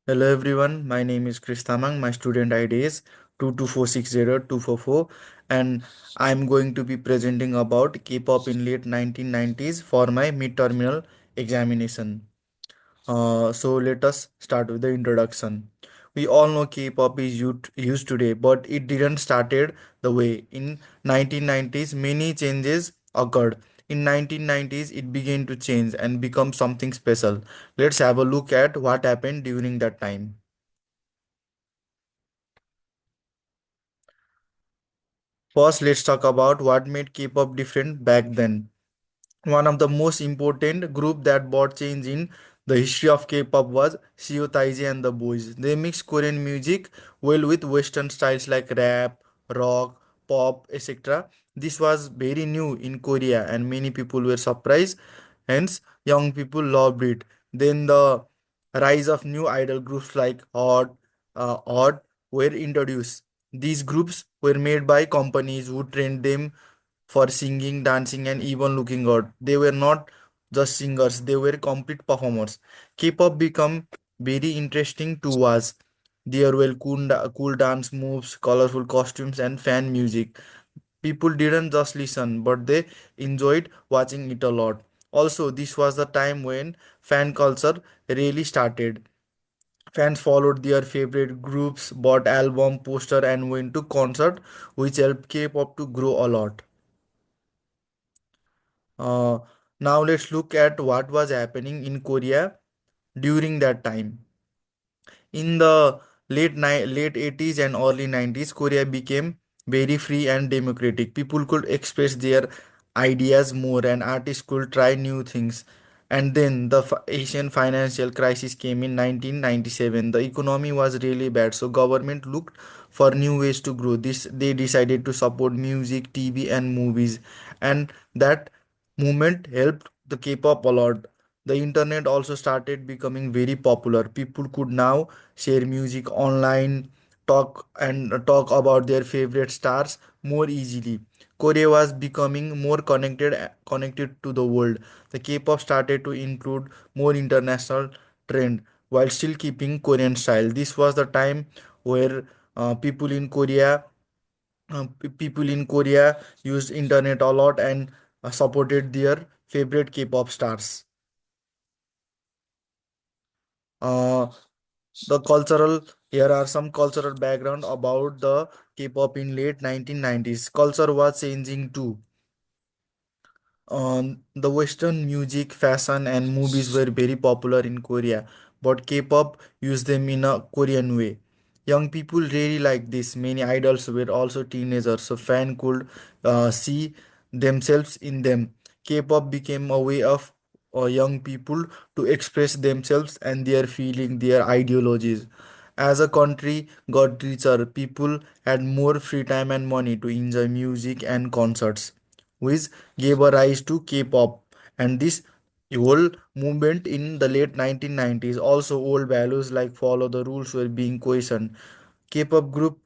Hello everyone, my name is Chris Tamang. My student ID is 22460 and I'm going to be presenting about K-pop in late 1990s for my mid-terminal examination. So let us start with the introduction. We all know K-pop is used today, but it didn't started the way. In 1990s, many changes occurred. In 1990s, it began to change and become something special. Let's have a look at what happened during that time. First, let's talk about what made K-pop different back then. One of the most important group that brought change in the history of K-pop was Seo Taiji and the Boys. They mixed Korean music well with Western styles like rap, rock, pop, etc. This was very new in Korea and many people were surprised. Hence, young people loved it. Then the rise of new idol groups like Odd were introduced. These groups were made by companies who trained them for singing, dancing, and even looking good. They were not just singers, they were complete performers. K-pop become very interesting to watch. There were cool dance moves, colorful costumes, and fan music. People didn't just listen, but they enjoyed watching it a lot. Also, this was the time when fan culture really started. Fans followed their favorite groups, bought album, poster, and went to concert, which helped K-pop to grow a lot. Uh, Now let's look at what was happening in Korea during that time. In the late 80s and early 90s, Korea became very free and democratic. People could express their ideas more and artists could try new things. And then the Asian financial crisis came in 1997. The economy was really bad, so government looked for new ways to grow. This they decided to support music, TV, and movies, and that movement helped the K-pop a lot. The internet also started becoming very popular. People could now share music online, talk about their favorite stars more easily. Korea was becoming more connected to the world. The K-pop started to include more international trend while still keeping Korean style. This was the time where people in Korea used internet a lot and supported their favorite K-pop stars. Uh, the cultural Here are some cultural background about the K-pop in late 1990s. Culture was changing too. The Western music, fashion, and movies were very popular in Korea, but K-pop used them in a Korean way. Young people really like this. Many idols were also teenagers, so fans could see themselves in them. K-pop became a way of young people to express themselves and their feeling, their ideologies. As a country got richer, people had more free time and money to enjoy music and concerts, which gave a rise to K-pop. And this whole movement in the late 1990s, also old values like follow the rules were being questioned. K-pop group,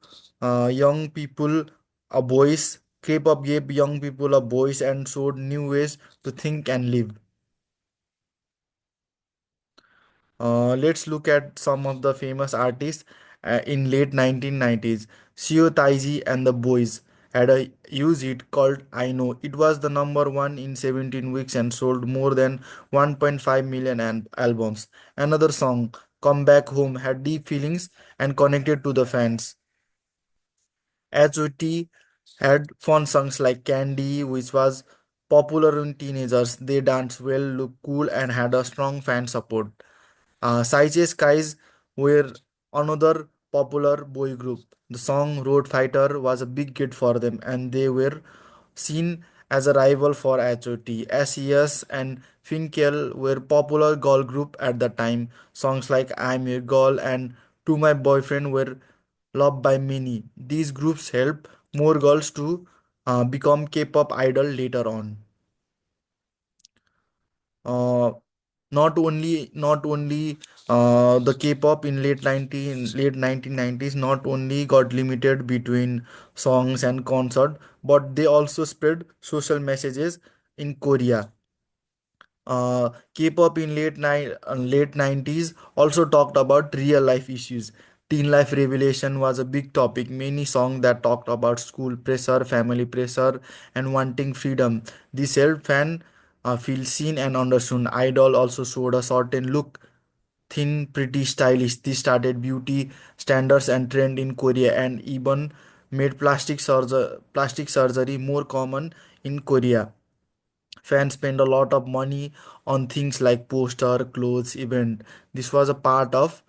young people a voice. K-pop gave young people a voice and showed new ways to think and live. Let's look at some of the famous artists in late 1990s. Seo Taiji and the Boys had a huge hit called I Know. It was the number one in 17 weeks and sold more than 1.5 million albums. Another song, Come Back Home, had deep feelings and connected to the fans. HOT had fun songs like Candy, which was popular in teenagers. They danced well, looked cool, and had a strong fan support. Saige Skies were another popular boy group. The song Road Fighter was a big hit for them, and they were seen as a rival for HOT. SES and Finkel were popular girl group at the time. Songs like I'm Your Girl and To My Boyfriend were loved by many. These groups helped more girls to become K-pop idol later on. Uh, not only the K-pop in late 1990s not only got limited between songs and concert, but they also spread social messages in Korea. K-pop in late 90s also talked about real life issues. Teen life revelation was a big topic. Many songs that talked about school pressure, family pressure, and wanting freedom. This helped fans feel seen and understood. Idol also showed a certain look, thin, pretty, stylish. This started beauty standards and trend in Korea, and even made plastic surgery more common in Korea. Fans spend a lot of money on things like poster, clothes, event. This was a part of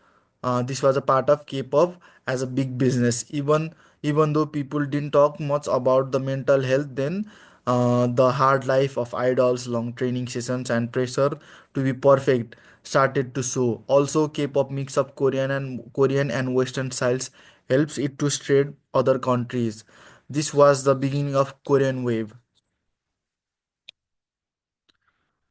K-pop as a big business. Even though people didn't talk much about the mental health then, the hard life of idols, long training sessions, and pressure to be perfect started to show. Also, K-pop mix of Korean and Western styles helps it to spread other countries. This was the beginning of Korean wave.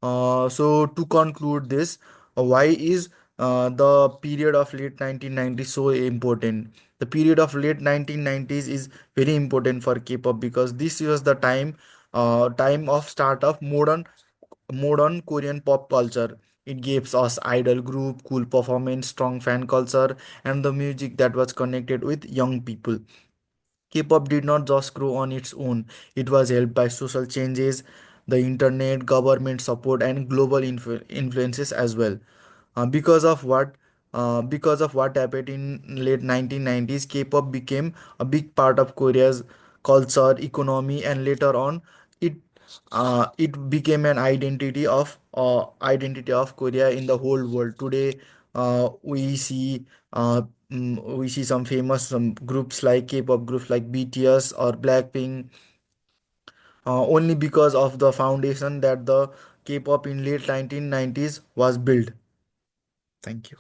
So to conclude this, why is the period of late 1990s so important? The period of late 1990s is very important for K-pop because this was the time of start of modern Korean pop culture. It gives us idol group, cool performance, strong fan culture, and the music that was connected with young people. K-pop did not just grow on its own. It was helped by social changes, the internet, government support, and global influences as well. Because of what happened in late 1990s, K-pop became a big part of Korea's culture, economy, and later on, it it became an identity of Korea in the whole world. Today, we see some famous groups like K-pop groups like BTS or Blackpink, only because of the foundation that the K-pop in late 1990s was built. Thank you.